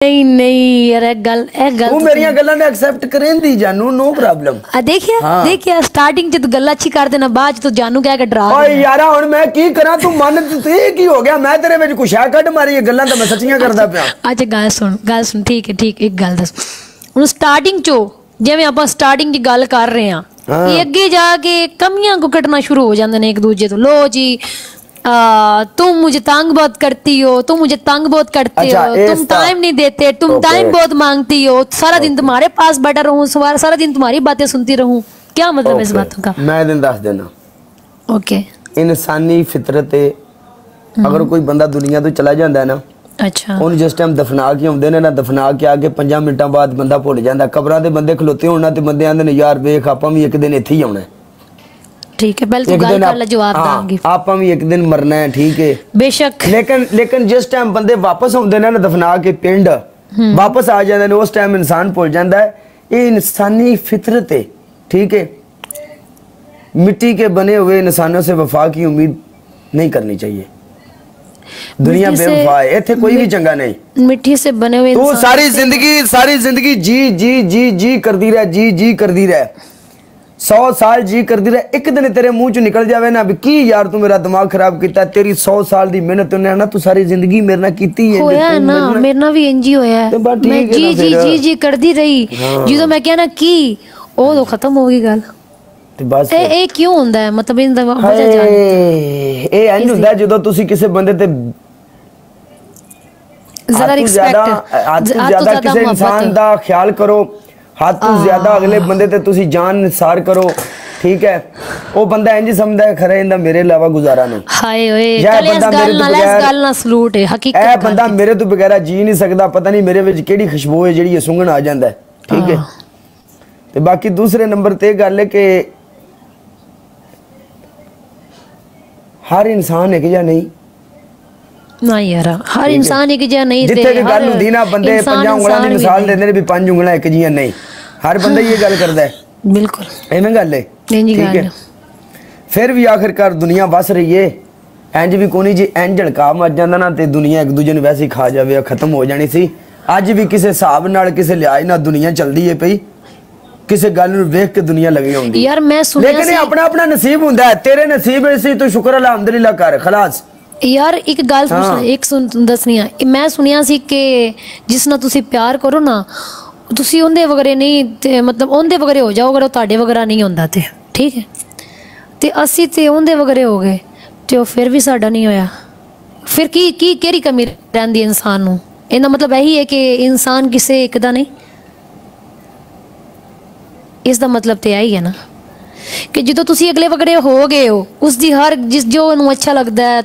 नहीं नहीं यार गल तू मेरिया गल्लां ने एक्सेप्ट करेंदी जानू नो प्रॉब्लम। देखिए स्टार्टिंग च गल्ला अच्छी कर देना बाद च तो जानू कह के डरा ओए यार हुन मैं की करा तू मन ते की हो गया मैं तेरे विच कुछ है कट मारी ये गल्लां तो मैं सच्चियां करदा पिया। अच्छा गल सुन ठीक है एक गल दस हुन स्टार्टिंग चो जिवें आपां स्टार्टिंग दी गल कर रहे हां ये अगे जाके कमियां को कटना शुरू हो जांदे ने एक दूजे तो लो जी तुम मुझे तंग बहुत करती हो, तुम मुझे तंग बहुत करते हो, तुम टाइम नहीं देते, तुम टाइम बहुत मांगती हो, सारा दिन तुम्हारे पास बैठा रहूं, सारा दिन तुम्हारी बातें सुनती रहूं, क्या मतलब इस बातों का? मैं दिन दस देना। ओके इंसानी फितरत है अगर कोई बंदा दुनिया तो चला जाता है ना अच्छा उन जिस टाइम दफना के आउंदे ने ना दफना के आके 5 मिनटां बाद बंदा भुल जाता कब्रां दे बंदे खलोते होना ते बंदे आंदे ने यार वेख आपां भी एक दिन इत्थे ही आउणा है। ठीक है पहले तो गल कर ले जवाब दांगी आपां भी एक दिन मरना है ठीक है बेशक लेकिन जिस टाइम बंदे वापस आउंदे ने ना दफना के पिंड वापस आ जांदे ने उस टाइम इंसान भुल जाता है ये इंसानी फितरत है ठीक है। मिट्टी के बने हुए इंसानों से वफा की उम्मीद नहीं करनी चाहिए। दुनिया बेवफा है इत्थे कोई भी चंगा नहीं। मिट्टी से बने हुए तू सारी जिंदगी जी जी जी जी करदी रह जी करदी रह 100 साल जी करदी रह एक दिन तेरे मुंह चो निकल जावे ना की यार तू मेरा दिमाग खराब किया तेरी 100 साल दी मेहनत ने ना तू सारी जिंदगी मेरे ना कीती है होया ना मेरे ना भी इंज ही होया है मैं जी करदी रही ਜਦੋਂ मैं कहना की ओ तो खत्म हो गई गल ਤੇ ਬਸ ਇਹ ਕਿਉਂ ਹੁੰਦਾ ਹੈ ਮਤਲਬ ਇਹਦਾ ਵਜ੍ਹਾ ਜਾਣ ਇਹ ਇੰਜ ਹੁੰਦਾ ਜਦੋਂ ਤੁਸੀਂ ਕਿਸੇ ਬੰਦੇ ਤੇ ਜ਼ਰਾ ਰਿਸਪੈਕਟ ਜ਼ਿਆਦਾ ਕਿਸੇ ਇਨਸਾਨ ਦਾ ਖਿਆਲ ਕਰੋ ਹੱਦ ਤੋਂ ਜ਼ਿਆਦਾ ਅਗਲੇ ਬੰਦੇ ਤੇ ਤੁਸੀਂ ਜਾਨ ਨਿਸਾਰ ਕਰੋ ठीक है वो बंदा इंज समझदा है खरे इंदा मेरे अलावा गुजारा नहीं हाय ओए कल इस गल ना सलूट है हकीकत है बंदा मेरे तो बगैर जी नहीं सकदा पता नहीं मेरे विच केड़ी खुशबू है जेड़ी सुंघण आ जांदा है ठीक है। ते बाकी दूसरे नंबर ते गल है कि हर इंसान एक या नहीं ना यार हर इंसान एक जिहा नहीं जिथे भी गल हुंदी ना बंदे 5 उंगलां दी मिसाल देंदे ने भी 5 उंगलां एक जिहियां नहीं हर बंदा ये गल करदा है बिल्कुल एवें गल है ठीक है। फिर भी आखिरकार दुनिया बस रही है इंज भी कोनी जी इंज झड़का मर जांदा ना ते दुनिया एक दूजे नूं वैसे ही खा जावे खत्म हो जानी सी अज भी किसी हिसाब नाल किसी लिहाज नाल दुनिया चलदी है पई किसी गल नूं वेख के दुनिया लगी होंदी यार मैं सुनिया लेकिन अपना अपना नसीब हुंदा है तेरे नसीब सी तू शुक्र अल्हम्दुलिल्लाह कर खलास। यार एक गल एक सुन दसनी है मैं सुनिया सी कि जिस नाल तुसी प्यार करो ना तुसी उहदे वगैरे नहीं ते मतलब उहदे वगैरे हो जाओ अगर वो तुहाडे वगैरा नहीं होंदा ते ठीक है ते असी ते उहदे वगैरे हो गए ते वो फिर भी साडा नहीं होया फिर की केड़ी कमी रहिंदी इंसान नूं इहदा मतलब यही है कि इंसान किसी एक दा नहीं इसका मतलब तो यही है ना कि जो तुसी अगले वगड़े हो गए हो उसकी हर जिस जो उन्हें अच्छा लगता है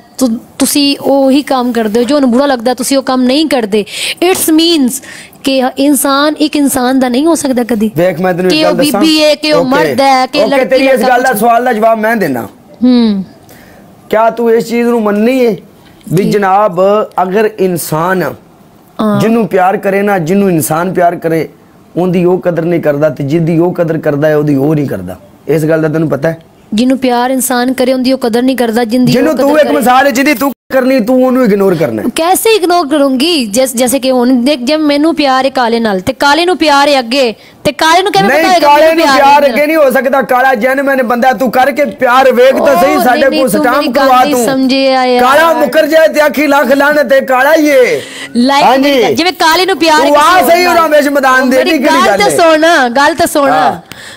तुसी वही काम करते हो जो उन्हें बुरा लगता है तुसी वो काम नहीं करते इट्स मीन्स कि इंसान एक इंसान दा नहीं हो सकता कभी देख मैं तेनू एक गल दसां बीबी है कि वो मर्द है कि लड़की है तेरी इस गल दा सवाल दा जवाब मैं देना क्या तू इस चीज नू मननी है भी जनाब अगर इंसान जिन्नू प्यार करे ना जिन्नू इंसान प्यार करे उनकी वो कदर नहीं करता ते जिंदी वो कदर करता है ओदी वो नहीं करता इस गल दा तैनू पता है जिन्नू प्यार इंसान करे उनकी वो कदर नहीं करता जिन्नू तू एक मिसाल है जिंदी तू करनी तू ओनू इग्नोर करना कैसे इग्नोर करूंगी जैसे कि हुन देख जब मेनू प्यार है काले नाल ते काले नू प्यार है अगे ते काले नू कैसे पता है काले नू प्यार अगे नहीं हो सकता काला जेन्युइन बंदा तू करके प्यार वेख तो सही साडे को स्टाम्प करवा तू समझे यार काला मुकर जाए ते आखी लाख लाने ते काला ही है लाइक जिवें काले नू प्यार तू आ सही रमेश मैदान दे दी केड़ी गल तो सुन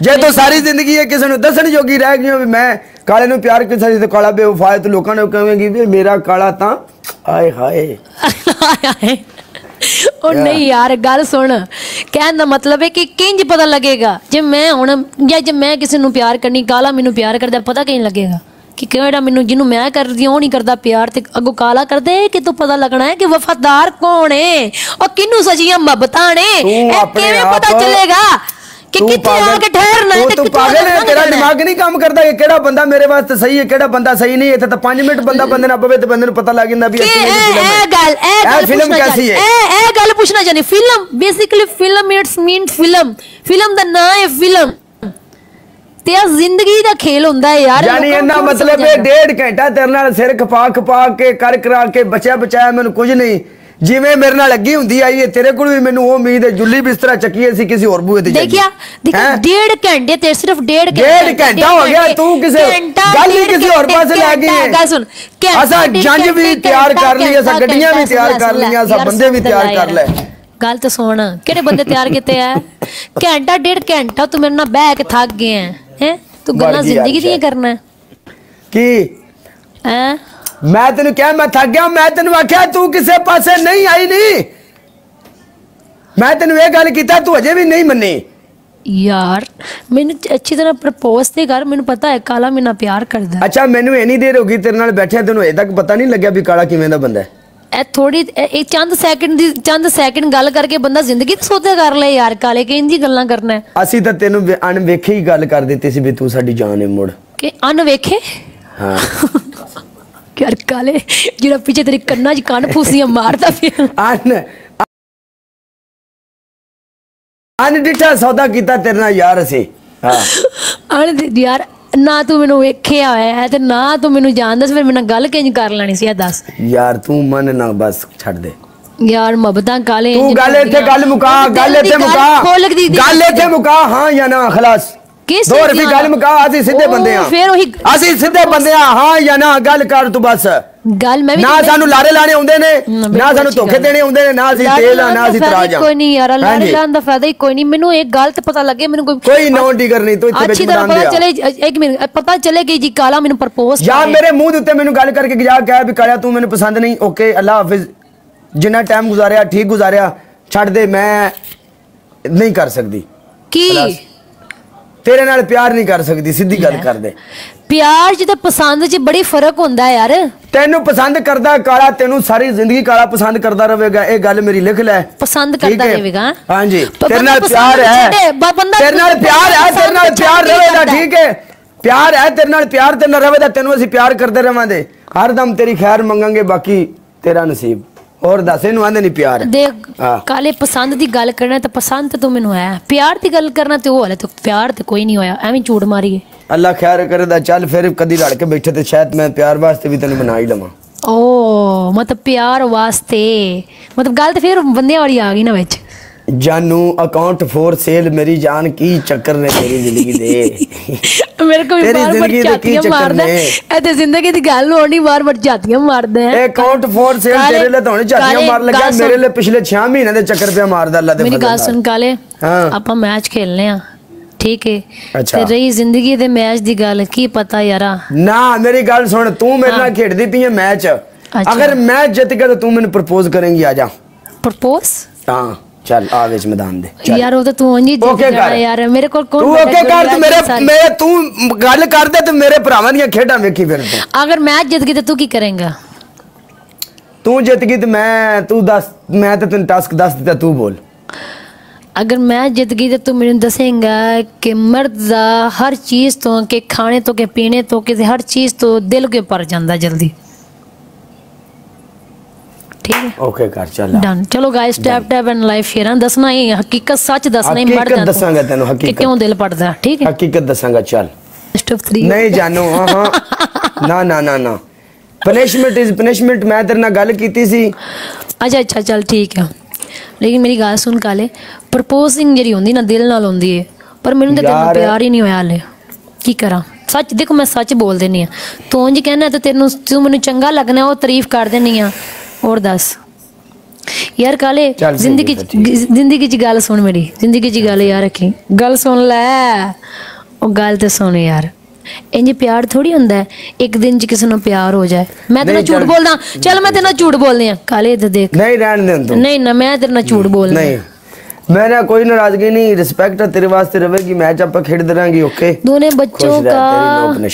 जे तो सारी जिंदगी है किसी नू दसण जोगी रह गई मैं काले नू प्यार किसा ते काला बेवफा है तो लोकां ने कहेंगे भी मेरा काला ता आए हाय ओ नहीं यार गल सुन कहने दा मतलब है कि किंज पता लगेगा जे मैं हुण या जे मैं किसी नू प्यार करनी काला मैनू प्यार करदा पता किंज लगेगा कि केड़ा मैनू जिन्नू मैं करदी ओह नहीं करदा प्यार ते अगो काला करदे कि तू पता लगना है कि वफादार कौन है और किन्नू सजियां मोहब्बतां ने किवें पता चलेगा कि किथे आके ठहरना है तू पागल है तेरा दिमाग नहीं काम करदा कि केड़ा बंदा मेरे वास्ते सही है केड़ा बंदा सही नहीं है तो 5 मिनट बंदा बंदे ना पवे तो बंदे नु पता लग जांदा भी ए फिल्म कैसी है ए गल पूछना चाहनी film basically film it's mean film दा नाम है फिल्म ते जिंदगी दा खेल हुंदा है यार यानी इना मतलब है 1.5 घंटा तेरे नाल सिर खपा के कर करा के बचाया मैनू कुछ नहीं ਜਿਵੇਂ ਮੇਰੇ ਨਾਲ ਲੱਗੀ ਹੁੰਦੀ ਆਈ ਹੈ ਤੇਰੇ ਕੋਲ ਵੀ ਮੈਨੂੰ ਉਹ ਉਮੀਦ ਹੈ। ਜੁੱਲੀ ਬਿਸਤਰਾ ਚੱਕੀਏ ਸੀ ਕਿਸੇ ਹੋਰ ਬੂਏ ਤੇ ਦੇਖਿਆ 1.5 ਘੰਟੇ ਤੇ ਸਿਰਫ 1.5 ਘੰਟਾ ਹੋ ਗਿਆ। ਤੂੰ ਕਿਸੇ ਗੱਲ ਹੀ ਕਿਸੇ ਹੋਰ ਪਾਸੇ ਲੈ ਗਈ ਹੈ। ਗੱਲ ਸੁਣ, ਅਸਾਂ ਜੰਜ ਵੀ ਤਿਆਰ ਕਰ ਲਈ, ਅਸਾਂ ਗੱਡੀਆਂ ਵੀ ਤਿਆਰ ਕਰ ਲਈਆਂ, ਅਸਾਂ ਬੰਦੇ ਵੀ ਤਿਆਰ ਕਰ ਲੈ। ਗੱਲ ਤਾਂ ਸੁਣ, ਕਿਹੜੇ ਬੰਦੇ ਤਿਆਰ ਕੀਤੇ ਆ? ਘੰਟਾ 1.5 ਘੰਟਾ ਤੂੰ ਮੇਰੇ ਨਾਲ ਬਹਿ ਕੇ ਥੱਕ ਗਿਆ ਹੈ। ਤੂੰ ਗੱਲਾਂ ਜ਼ਿੰਦਗੀ ਦੀਆਂ ਕਰਨਾ ਕੀ ਹੈ? ਮੈਂ ਤੈਨੂੰ ਕਿਹਾ ਮੈਂ ਥੱਕ ਗਿਆ। ਮੈਂ ਤੈਨੂੰ ਆਖਿਆ ਤੂੰ ਕਿਸੇ ਪਾਸੇ ਨਹੀਂ ਆਈ। ਨਹੀਂ, ਮੈਂ ਤੈਨੂੰ ਇਹ ਗੱਲ ਕੀਤਾ, ਤੂੰ ਅਜੇ ਵੀ ਨਹੀਂ ਮੰਨੀ। ਯਾਰ ਮੈਨੂੰ ਅੱਛੀ ਤਰ੍ਹਾਂ ਪ੍ਰਪੋਜ਼ ਤੇ ਕਰ। ਮੈਨੂੰ ਪਤਾ ਹੈ ਕਾਲਾ ਮੇਰੇ ਨਾਲ ਪਿਆਰ ਕਰਦਾ। ਅੱਛਾ, ਮੈਨੂੰ ਇੰਨੀ ਦੇਰ ਹੋ ਗਈ ਤੇਰੇ ਨਾਲ ਬੈਠਿਆ, ਤੈਨੂੰ ਅਜੇ ਤੱਕ ਪਤਾ ਨਹੀਂ ਲੱਗਿਆ ਵੀ ਕਾਲਾ ਕਿਵੇਂ ਦਾ ਬੰਦਾ ਹੈ? ਇਹ ਥੋੜੀ ਇਹ ਚੰਦ ਸੈਕਿੰਡ ਗੱਲ ਕਰਕੇ ਬੰਦਾ ਜ਼ਿੰਦਗੀ ਤੇ ਸੋਧਿਆ ਕਰ ਲੈ ਯਾਰ। ਕਾਲੇ ਕਿੰਜ ਦੀ ਗੱਲਾਂ ਕਰਨਾ? ਅਸੀਂ ਤਾਂ ਤੈਨੂੰ ਅਣਵੇਖੇ ਹੀ ਗੱਲ ਕਰ ਦਿੱਤੀ ਸੀ ਵੀ ਤੂੰ ਸਾਡੀ ਜਾਨ ਹੈ। ਮੁੜ ਕਿ ਅਣਵੇਖੇ? ਹਾਂ ਯਾਰ ਕਾਲੇ, ਜਿਹੜਾ ਪਿੱਛੇ ਤੇਰੇ ਕੰਨਾਂ 'ਚ ਕੰਨ ਫੂਸੀਆਂ ਮਾਰਦਾ ਪਿਆ। ਅਣਡਿੱਠਾ ਸੌਦਾ ਕੀਤਾ ਤੇਰੇ ਨਾਲ ਯਾਰ ਅਸੀਂ। ਹਾਂ ਯਾਰ, ਨਾ ਤੂੰ ਮੈਨੂੰ ਵੇਖਿਆ ਹੋਇਆ ਹੈ ਤੇ ਨਾ ਤੂੰ ਮੈਨੂੰ ਜਾਣਦਾ ਸੀ, ਫਿਰ ਮੇਰੇ ਨਾਲ ਗੱਲ ਕਿੰਜ ਕਰ ਲੈਣੀ ਸੀ? ਇਹ ਦੱਸ ਯਾਰ, ਤੂੰ ਮਨ ਨਾ ਬਸ ਛੱਡ ਦੇ ਯਾਰ। ਮੁਹੱਬਤਾਂ ਕਾਲੇ, ਤੂੰ ਗੱਲ ਇੱਥੇ ਗੱਲ ਮੁਕਾ, ਗੱਲ ਇੱਥੇ ਮੁਕਾ, ਗੱਲ ਇੱਥੇ ਮੁਕਾ। ਹਾਂ ਜਾਂ ਨਾ, ਖਲਾਸ। ਦੋ ਰੁਪਏ ਗੱਲ ਮੁਕਾ। ਅਸੀਂ ਸਿੱਧੇ ਬੰਦੇ ਆ, ਫਿਰ ਉਹੀ ਅਸੀਂ ਸਿੱਧੇ ਬੰਦੇ ਆ। ਹਾਂ ਜਾਂ ਨਾ ਗੱਲ ਕਰ ਤੂੰ ਬਸ। ਗੱਲ ਮੈਂ ਵੀ ਨਾ ਸਾਨੂੰ ਲਾਰੇ ਲਾਣੇ ਆਉਂਦੇ ਨੇ, ਨਾ ਸਾਨੂੰ ਧੋਖੇ ਦੇਣੇ ਆਉਂਦੇ ਨੇ, ਨਾ ਅਸੀਂ ਤੇਲ ਆ, ਨਾ ਅਸੀਂ ਤਰਾਜ ਆ। ਕੋਈ ਨਹੀਂ ਯਾਰ, ਲਾਰੇ ਲਾਣ ਦਾ ਫਾਇਦਾ ਹੀ ਕੋਈ ਨਹੀਂ। ਮੈਨੂੰ ਇੱਕ ਗੱਲ ਤੇ ਪਤਾ ਲੱਗੇ, ਮੈਨੂੰ ਕੋਈ ਨੌਨ ਟਿਕਰ ਨਹੀਂ। ਤੂੰ ਇੱਥੇ ਵਿੱਚ ਬਤਾਨ ਦੇ। ਚਲੇ ਇੱਕ ਮਿੰਟ, ਪਤਾ ਚਲੇਗੀ ਜੀ ਕਾਲਾ ਮੈਨੂੰ ਪ੍ਰਪੋਜ਼ ਯਾਰ ਮੇਰੇ ਮੂੰਹ ਦੇ ਉੱਤੇ ਮੈਨੂੰ ਗੱਲ ਕਰਕੇ ਗਿਆ ਕਿ ਵੀ ਕਾਲਾ ਤੂੰ ਮੈਨੂੰ ਪਸੰਦ ਨਹੀਂ। ਓਕੇ, ਅੱਲਾ ਹਾਫਿਜ਼। ਜਿੰਨਾ ਟਾਈਮ ਗੁਜ਼ਾਰਿਆ ਠੀਕ ਗੁਜ਼ਾਰਿਆ, ਛੱਡ ਦੇ। ਮੈਂ ਨਹੀਂ ਕਰ ਸਕਦੀ ਕੀ ਤੇਰੇ ਨਾਲ ਪਿਆਰ ਨਹੀਂ ਕਰ ਸਕਦੀ। ਸਿੱਧੀ ਗੱਲ ਕਰ ਦੇ। ਪਿਆਰ ਚ ਤੇ ਪਸੰਦ ਚ ਬੜੀ ਫਰਕ ਹੁੰਦਾ ਹੈ ਯਾਰ। ਤੈਨੂੰ ਪਸੰਦ ਕਰਦਾ ਕਾਲਾ, ਤੈਨੂੰ ਸਾਰੀ ਜ਼ਿੰਦਗੀ ਕਾਲਾ ਪਸੰਦ ਕਰਦਾ ਰਹੇਗਾ। ਇਹ ਗੱਲ ਮੇਰੀ ਲਿਖ ਲੈ। ਪਸੰਦ ਕਰਦਾ ਰਹੇਗਾ। ਹਾਂਜੀ, ਤੇਰੇ ਨਾਲ ਪਿਆਰ ਹੈ, ਤੇਰੇ ਨਾਲ ਪਿਆਰ ਹੈ, ਤੇਰੇ ਨਾਲ ਪਿਆਰ ਰਹੇਗਾ। ਠੀਕ ਹੈ, ਪਿਆਰ ਹੈ ਤੇਰੇ ਨਾਲ, ਪਿਆਰ ਤੇਰੇ ਨਾਲ ਰਹੇਗਾ। ਤੈਨੂੰ ਅਸੀਂ ਪਿਆਰ ਕਰਦੇ ਰਵਾਂਗੇ, ਹਰ ਦਮ ਤੇਰੀ ਖੈਰ ਮੰਗਾਂਗੇ, ਬਾਕੀ ਤੇਰਾ ਨਸੀਬ। ਹੋਰ ਦੱਸ, ਇਹਨੂੰ ਆਂਦੇ ਨਹੀਂ ਪਿਆਰ? ਦੇਖ ਕਾਲੇ, ਪਸੰਦ ਦੀ ਗੱਲ ਕਰਨਾ ਤਾਂ ਪਸੰਦ ਤੂੰ ਮੈਨੂੰ ਹੈ, ਪਿਆਰ ਦੀ ਗੱਲ ਕਰਨਾ ਤੇ ਉਹ ਹਲੇ ਤੱਕ ਪਿਆਰ ਤੇ ਕੋਈ ਨਹੀਂ ਹੋਇਆ। ਐਵੇਂ ਝੂਠ ਮਾਰੀਏ। ਅੱਲਾ ਖੈਰ ਕਰਦਾ। ਚੱਲ ਫਿਰ ਕਦੀ ਰਲ ਕੇ ਬੈਠੇ ਤੇ ਸ਼ਾਇਦ ਮੈਂ ਪਿਆਰ ਵਾਸਤੇ ਵੀ ਤੈਨੂੰ ਬਣਾ ਹੀ ਲਵਾਂ। ਓ ਮਤਲਬ ਪਿਆਰ ਵਾਸਤੇ, ਮਤਲਬ ਗੱਲ ਤੇ ਫਿਰ ਬੰਦਿਆਂ ਵਾਲੀ ਆ ਗਈ ਨਾ ਵਿੱਚ। जानू अकाउंट फॉर सेल मेरी जान की चक्कर ने तेरी जिंदगी दे मेरे को भी बार-बार झातियां मारदा है। ऐसे जिंदगी दी गल होनी, बार-बार झातियां मारदा है। अकाउंट फॉर सेल तेरे लिए तो होने झातियां मार लगा, मेरे लिए पिछले 6 महीने दे चक्कर पे मारदा। अल्लाह दे मेरी गल सुन काले, ਆਪਾਂ मैच खेलने आ, ठीक है? ते रही जिंदगी दे मैच दी गल, की पता यारा ना। मेरी गल सुन, तू मेरे नाल खेडदी पई है मैच, अगर मैच जित गया तो तू मैंने प्रपोज करेंगी। आ जा प्रपोज। हां चल आ विच मैदान दे यार। वो तो तू ओंजी जीत जाना यार। मेरे को कौन तू ओके कर? तू मेरे तू गल कर दे। तू मेरे भरावां दी खेडां वेखी फिर तू। अगर मैच जीत गई तो तू की करेगा? तू जीत गई तो मैं, तू दस, मैं तो तेन टास्क दस दिता, तू बोल। अगर मैच जीत गई तो तू मैनूं दसेगा कि मर्द दा हर चीज तो, के खाने तो, के पीने तो, के हर चीज तो दिल के पर जांदा जल्दी। ठीक है, ओके कर चल डन। चलो guys, tap tap and live share दसना ही, हकीकत सच दसना ही। मर जा दसांगा तेनु हकीकत, क्यों दिल पड़दा। ठीक है, हकीकत दसांगा। चल नहीं जानू। हां ना ना ना ना, पनिशमेंट इज पनिशमेंट। मैं तेरे नाल गल कीती सी। अच्छा अच्छा चल ठीक है, लेकिन मेरी गल सुन काले, प्रपोजिंग जेडी होंदी ना दिल नाल होंदी है, पर मैनूं ते तेरे नाल प्यार ही नहीं होया हाले। की करा? सच देखो, मैं सच बोल देनी आ। तू इंज कहना तो तेनू, तू मैनूं चंगा लगना, वो तारीफ कर देनी आ। और दस यार काले, जिंदगी च गल सुन मेरी, जिंदगी च गल यार रखी, गल सुन लै। ओ गल ते सुन यार, इंज प्यार थोड़ी हुंदा है एक दिन च किसी नूं प्यार हो जाए। मैं तेरे नाल झूठ बोलदा? चल मैं तेरे नाल झूठ बोलनी आ काले, इधर देख। नहीं रहन दे तू। नहीं ना, मैं तेरे नाल झूठ बोलनी। नहीं, मैंने कोई नाराजगी नहीं, रिस्पेक्ट तेरे वास्ते रहेगी। मैच आप खेड देंगे। ओके, दोनों बच्चों का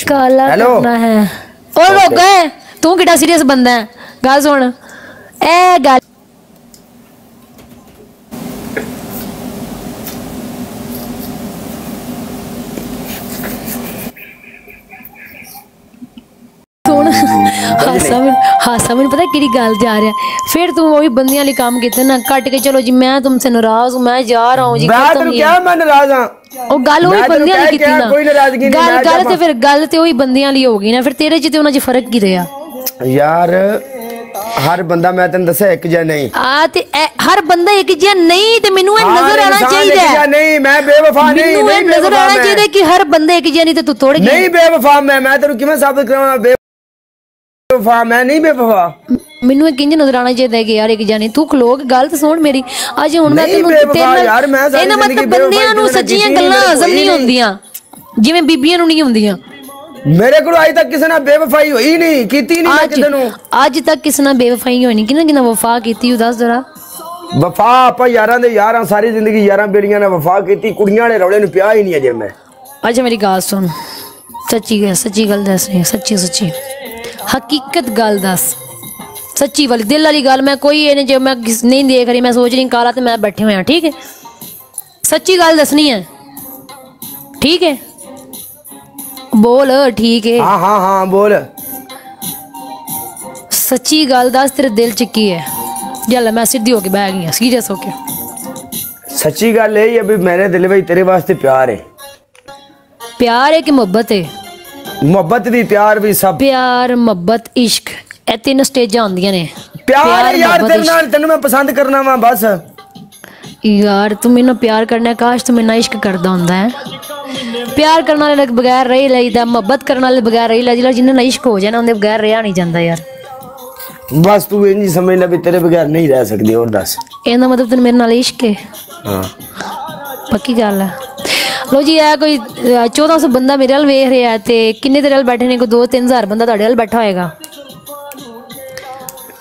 काला करना है। और रुक गए, तू कितना सीरियस बंदा है? गल सुन, ए गल हासा मैंने पता कि गल जा रहा। फिर तू वही बंदियां वाले काम किते ना, कट के चलो जी मैं तुमसे नाराज हूं, मैं जा रहा हूं जी। क्या मैं नाराज हां? ओ गल वही बंदियां वाली कीती ना, कोई नाराजगी नहीं। गल ते फिर गल ते वही बंदियां वाली हो गई ना, फिर तेरे च ते उना च फर्क की रहा यार। हर बंदा मैं तेन दसा एक जिहा नहीं ते हर बंदा एक जिहा नहीं ते मैनू ये नजर आना चाहिए नहीं मैं बेवफा नहीं नजर आना चाहिए कि हर बंदा एक जिहा नहीं ते तू तोड़ गया नहीं बेवफा मैं तेनू किवें साबित करावां बेवफा मैं नहीं बेवफा मैनू किंज नजर आना चाहिए कि यार एक जिहा नहीं तू खलो के गल ते सुन मेरी अज हुण मैं तेनू यार मैं इहदा मतलब बंदियां नू सच्चियां गल्लां हजम नहीं होंदियां जिवें बीबियां नू नहीं होंदियां मेरे को अज तक किसी ने बेवफाई हुई नहीं कीती नहीं मैं किसे नू अज तक किसी ने बेवफाई होई नहीं किना किना वफा कीती दस जरा वफा आपां यारां दे यारां सारी जिंदगी यारां बेड़ियां ने वफा कीती कुड़ियां ने रौले नू पिया ही नहीं अजे मैं अच्छा मेरी गल सुन सच्ची गल दस सच्ची हकीकत गल दस सच्ची वाली दिल वाली गल मैं कोई जो मैं नहीं देख रही मैं सोच रही काला तो मैं बैठे हुए हैं ठीक है सच्ची गल दसनी है ठीक है बोल ठीक है हाँ बोल सच्ची गल दस तेरे दिल च की है जल मैं सीधी होके बह गई सीरियस होके सच्ची गल है अभी मेरे दिल में तेरे वास्ते प्यार है कि मोहब्बत है मोहब्बत भी प्यार भी सब प्यार मोहब्बत इश्क ए तीन स्टेजां होंदियां ने प्यार यार तेरे नाल तन्नू मैं पसंद करना वा बस यार तू मेरे प्यार करना काश तू मेरे इश्क करदा हुंदा है प्यार करने वाले बगैर रही लईदा मोहब्बत करने वाले बगैर रही लईदा जिन्हें इश्क हो जाए ना उनके बगैर रहा नहीं जाता यार बस तू ये नहीं समझ ले भी तेरे बगैर नहीं रह सकती और दस ਇਹਦਾ मतलब तेन मेरे नाल इश्क है हाँ पक्की गल है लो जी है कोई 1400 बंदा मेरे वाल वेख रहा है ते किन्ने तेरे वाल बैठे ने कोई 2-3 हज़ार बंदा तुहाडे वाल बैठा होएगा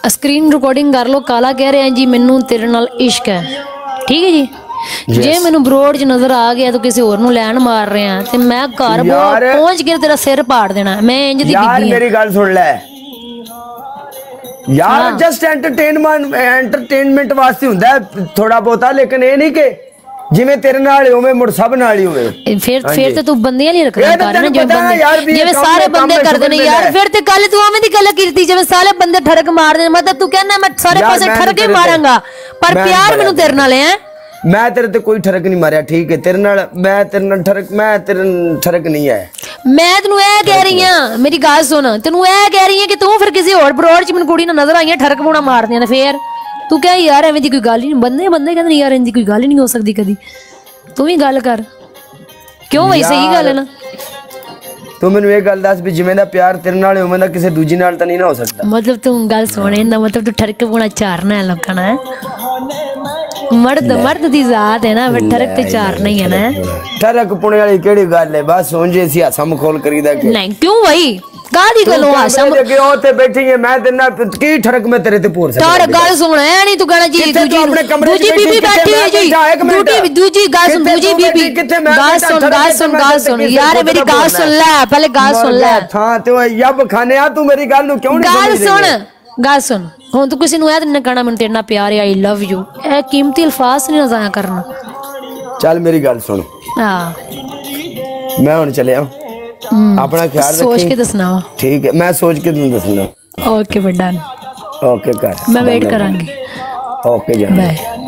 स्क्रीन रिकॉर्डिंग कर लो काला कह रहे हैं जी मैनू तेरे नाल इश्क है ठीक है जी जे मैनू बरोड च नजर आ गया तो किसी होर नू लैन मार रहे हैं ते मैं घर पहुंच के तेरा सिर पाड़ देना मैं इंज दी यार मेरी गल सुन ले यार जस्ट एंटरटेनमेंट वास्ते हुंदा है थोड़ा बहुता लेकिन ये नहीं कि जिवें तेरे नाल होवे मुड़ सब नाल ही होवे फिर ते तू बंदियां नहीं रखदा कर ना जिवें सारे बंदे करदे ने यार फिर ते कल तू ओवें दी गल कीती जिवें सारे बंदे ठड़क मार दे मतलब तू कहना मैं सारे पासे ठड़क ही मारांगा पर प्यार मैनू तेरे नाल है मैं तेरे ते कोई ठरक नहीं मारिया ठीक है तेरे नाल मैं तेरे ठरक नहीं है मैं तेनू ए कह रही हां मेरी गल सुन तेनू ए कह रही हां कि तू फिर किसी होर बरोड च मैनू कुड़ी ना नजर आई ठरक पूना मार दियां फिर तू क्या यार एवें दी कोई गल ही नहीं बंदे कहंदे यार इनदी कोई गल ही नहीं हो सकती कदी तू भी गल कर क्यों वही सही गल है ना तू मैनू ये गल दस भी जिवें दा प्यार तेरे नाल होवे ना किसी दूजी नाल तां नहीं ना हो सकता मतलब तू गल सुन इंदा मतलब तू ठरक पूना चारना है लोकां ना मर्द दी जात है ना ठरक ते चार नहीं है ना ठरक पुणे वाली केड़ी गल है बस हुन जे सी हासा मखौल करीदा के नहीं क्यों भाई गाली गलो हासा के ओते बैठी है मैं तेरे नाल की ठरक में तेरे ते पोर सकदा तार गल सुन है नहीं तू कहना जी दूजी बीबी बैठी है जी दूजी गल सुन दूजी बीबी गल सुन यार मेरी गल सुन ले पहले गल सुन ले हां तो यब खाने आ तू मेरी गल नु क्यों नहीं गल सुन हुन तू किसी नु ऐ नहीं कहना मैं तेरे नाल प्यार है आई लव यू ए कीमती अल्फाज नहीं जाया करना चल मेरी गल सुन हां मैं हुन चले आ अपना ख्याल रखी सोच के दसना ठीक है मैं सोच के तुम दसना ओके बड्डा ओके कर मैं वेट करांगी ओके जा बाय